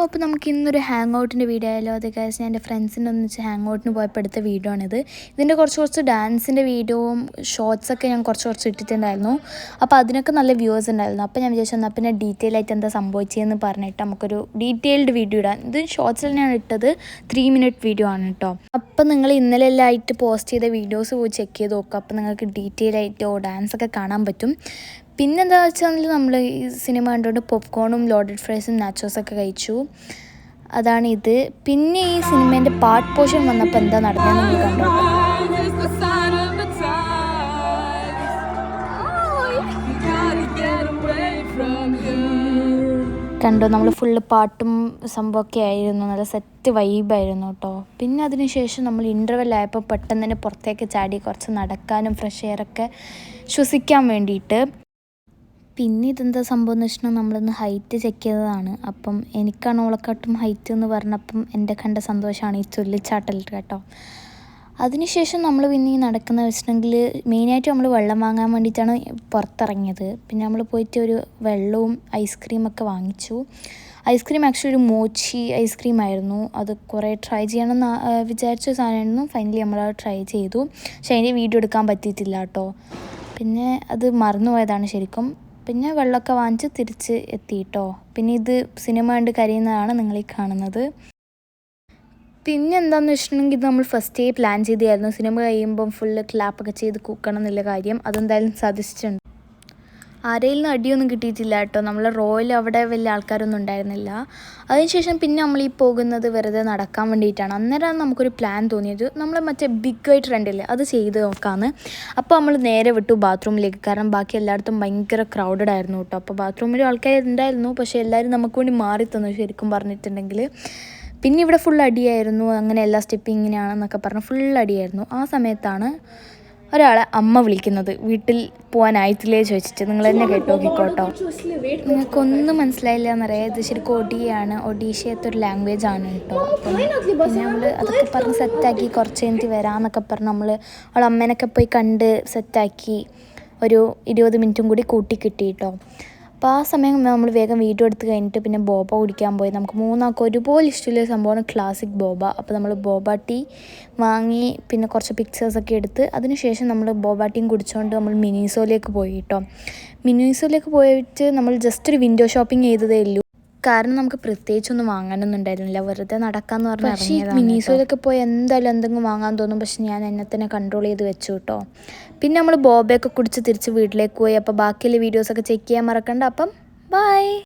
അപ്പോൾ നമുക്ക് ഇന്നൊരു ഹാങ് ഔട്ടിൻ്റെ വീഡിയോ ആയാലോ. അത് ഗൈസ് ഞാൻ എൻ്റെ ഫ്രണ്ട്സിൻ്റെ ഒന്നിച്ച് ഹാങ് ഔട്ടിന് പോയപ്പോൾ എടുത്ത വീഡിയോ ആണിത്. ഇതിൻ്റെ കുറച്ച് ഡാൻസിൻ്റെ വീഡിയോയും ഷോർട്സൊക്കെ ഞാൻ കുറച്ച് ഇട്ടിട്ടുണ്ടായിരുന്നു. അപ്പോൾ അതിനൊക്കെ നല്ല വ്യൂവേഴ്സ് ഉണ്ടായിരുന്നു. അപ്പോൾ ഞാൻ വിചാരിച്ചു എന്നാൽ പിന്നെ ഡീറ്റെയിൽ ആയിട്ട് എന്താ സംഭവിച്ചതെന്ന് പറഞ്ഞിട്ട് നമുക്കൊരു ഡീറ്റെയിൽഡ് വീഡിയോ ഇടാം. ഇത് ഷോർട്സിൽ തന്നെയാണ് ഇട്ടത്, 3 മിനിറ്റ് വീഡിയോ ആണ് കേട്ടോ. അപ്പോൾ നിങ്ങൾ ഇന്നലെല്ലാം ആയിട്ട് പോസ്റ്റ് ചെയ്ത വീഡിയോസ് പോയി ചെക്ക് ചെയ്ത് നോക്കുക. അപ്പോൾ നിങ്ങൾക്ക് ഡീറ്റെയിൽ ആയിട്ടോ ഡാൻസൊക്കെ കാണാൻ പറ്റും. പിന്നെന്താ വെച്ചാൽ നമ്മൾ ഈ സിനിമ കണ്ടുകൊണ്ട് പോപ്കോണും ലോഡഡ് ഫ്രൈസും നാച്ചോസൊക്കെ കഴിച്ചു. അതാണിത്. പിന്നെ ഈ സിനിമേൻ്റെ പാർട്ട് പോർഷൻ വന്നപ്പോൾ എന്താ നടന്നതെന്ന് നിങ്ങൾ കണ്ടോ. നമ്മൾ ഫുള്ള് പാട്ടും സംഭവമൊക്കെ ആയിരുന്നു, നല്ല സെറ്റ് വൈബായിരുന്നു കേട്ടോ. പിന്നെ അതിന് ശേഷം നമ്മൾ ഇൻ്റർവെൽ ആയപ്പോൾ പെട്ടെന്ന് തന്നെ പുറത്തേക്ക് ചാടി കുറച്ച് നടക്കാനും ഫ്രഷ് എയറൊക്കെ ശ്വസിക്കാൻ വേണ്ടിയിട്ട്. പിന്നെ ഇതെന്താ സംഭവം എന്ന് വെച്ചിട്ടുണ്ടെങ്കിൽ നമ്മളൊന്ന് ഹൈറ്റ് ചെക്ക് ചെയ്തതാണ്. അപ്പം എനിക്കാണ് ഓളക്കാട്ടും ഹൈറ്റ് എന്ന് പറഞ്ഞപ്പം എൻ്റെ കണ്ട സന്തോഷമാണ് ഈ ചൊല്ലിച്ചാട്ടൽ കേട്ടോ. അതിനുശേഷം നമ്മൾ പിന്നെ ഈ നടക്കുന്ന വെച്ചിട്ടുണ്ടെങ്കിൽ മെയിനായിട്ട് നമ്മൾ വെള്ളം വാങ്ങാൻ വേണ്ടിയിട്ടാണ് പുറത്തിറങ്ങിയത്. പിന്നെ നമ്മൾ പോയിട്ട് ഒരു വെള്ളവും ഐസ്ക്രീമൊക്കെ വാങ്ങിച്ചു. ഐസ്ക്രീം ആക്ച്വലി ഒരു മോച്ചി ഐസ്ക്രീം ആയിരുന്നു. അത് കുറേ ട്രൈ ചെയ്യണമെന്ന് വിചാരിച്ച സാധനമായിരുന്നു. ഫൈനലി നമ്മളത് ട്രൈ ചെയ്തു. പക്ഷേ അതിൻ്റെ വീഡിയോ എടുക്കാൻ പറ്റിയിട്ടില്ല കേട്ടോ. പിന്നെ അത് മറന്നുപോയതാണ് ശരിക്കും. പിന്നെ വെള്ളമൊക്കെ വാങ്ങിച്ച് തിരിച്ച് എത്തി കേട്ടോ. പിന്നെ ഇത് സിനിമ കണ്ട് കരയുന്നതാണ് നിങ്ങളീ കാണുന്നത്. പിന്നെ എന്താണെന്ന് വെച്ചിട്ടുണ്ടെങ്കിൽ ഇത് നമ്മൾ ഫസ്റ്റേ പ്ലാൻ ചെയ്തായിരുന്നു. സിനിമ കഴിയുമ്പം ഫുള്ള് ക്ലാപ്പൊക്കെ ചെയ്ത് കൂക്കണം എന്നുള്ള കാര്യം. അതെന്തായാലും സാധിച്ചിട്ടുണ്ട്. ആരെയിൽ നിന്ന് അടിയൊന്നും കിട്ടിയിട്ടില്ല കേട്ടോ. നമ്മൾ റോയിൽ അവിടെ വലിയ ആൾക്കാരൊന്നും ഉണ്ടായിരുന്നില്ല. അതിനുശേഷം പിന്നെ നമ്മൾ ഈ പോകുന്നത് വെറുതെ നടക്കാൻ വേണ്ടിയിട്ടാണ്. അന്നേരമാണ് നമുക്കൊരു പ്ലാൻ തോന്നിയത്, നമ്മൾ മറ്റേ ബിഗ് ആയിട്ട് റെൻ്റില്ലേ അത് ചെയ്ത് നോക്കാമെന്ന്. അപ്പോൾ നമ്മൾ നേരെ വിട്ടു ബാത്റൂമിലേക്ക്. കാരണം ബാക്കി എല്ലായിടത്തും ഭയങ്കര ക്രൗഡഡ് ആയിരുന്നു കേട്ടോ. അപ്പോൾ ബാത്റൂമിൽ ആൾക്കാർ ഉണ്ടായിരുന്നു, പക്ഷേ എല്ലാവരും നമുക്ക് വേണ്ടി മാറി തന്നു ശരിക്കും പറഞ്ഞിട്ടുണ്ടെങ്കിൽ. പിന്നെ ഇവിടെ ഫുൾ അടിയായിരുന്നു. അങ്ങനെ എല്ലാ സ്റ്റെപ്പും ഇങ്ങനെയാണെന്നൊക്കെ പറഞ്ഞ് ഫുൾ അടിയായിരുന്നു. ആ സമയത്താണ് ഒരാളെ അമ്മ വിളിക്കുന്നത്, വീട്ടിൽ പോകാനായിട്ടില്ലേ ചോദിച്ചിട്ട്. നിങ്ങൾ തന്നെ കേട്ട് നോക്കിക്കോട്ടോ. നിങ്ങൾക്കൊന്നും മനസ്സിലായില്ല എന്നറിയാം. ഇത് ശരിക്കും ഒഡിയാണ്, ഒഡീഷയത്തെ ഒരു ലാംഗ്വേജ് ആണ് കേട്ടോ. അപ്പം പിന്നെ നമ്മൾ അതൊക്കെ പറഞ്ഞ് സെറ്റാക്കി കുറച്ച് കഴിഞ്ഞിട്ട് വരാമെന്നൊക്കെ പറഞ്ഞ് നമ്മൾ അവളെ അമ്മേനൊക്കെ പോയി കണ്ട് സെറ്റാക്കി ഒരു 20 മിനിറ്റും കൂടി കൂട്ടി കിട്ടി കേട്ടോ. അപ്പോൾ ആ സമയം നമ്മൾ വേഗം വീഡിയോ എടുത്ത് കഴിഞ്ഞിട്ട് പിന്നെ ബോബ കുടിക്കാൻ പോയി. നമുക്ക് മൂന്നാൾക്ക് ഒരുപോലെ ഇഷ്ടമുള്ള സംഭവമാണ് ക്ലാസിക് ബോബ. അപ്പോൾ നമ്മൾ ബോബ ടീ വാങ്ങി പിന്നെ കുറച്ച് പിക്ചേഴ്സൊക്കെ എടുത്ത് അതിനുശേഷം നമ്മൾ ബോബ ടീം കുടിച്ചുകൊണ്ട് നമ്മൾ മിനിസോയിലേക്ക് പോയി കേട്ടോ. മിനിസോയിലേക്ക് പോയിട്ട് നമ്മൾ ജസ്റ്റ് ഒരു വിൻഡോ ഷോപ്പിംഗ് ചെയ്തതേ ഉള്ളൂ. കാരണം നമുക്ക് പ്രത്യേകിച്ചൊന്നും വാങ്ങാനൊന്നും ഉണ്ടായിരുന്നില്ല, വെറുതെ നടക്കാമെന്ന് പറഞ്ഞാൽ ഇറങ്ങിയതാണ്. മിനിസോയിലൊക്കെ പോയി എന്തായാലും എന്തെങ്കിലും വാങ്ങാൻ തോന്നും. പക്ഷെ ഞാൻ എന്നെ തന്നെ കൺട്രോൾ ചെയ്ത് വെച്ചു കേട്ടോ. പിന്നെ നമ്മൾ ബോബയൊക്കെ കുടിച്ച് തിരിച്ച് വീട്ടിലേക്ക് പോയി. അപ്പോൾ ബാക്കിയുള്ള വീഡിയോസൊക്കെ ചെക്ക് ചെയ്യാൻ മറക്കണ്ട. അപ്പം ബൈ.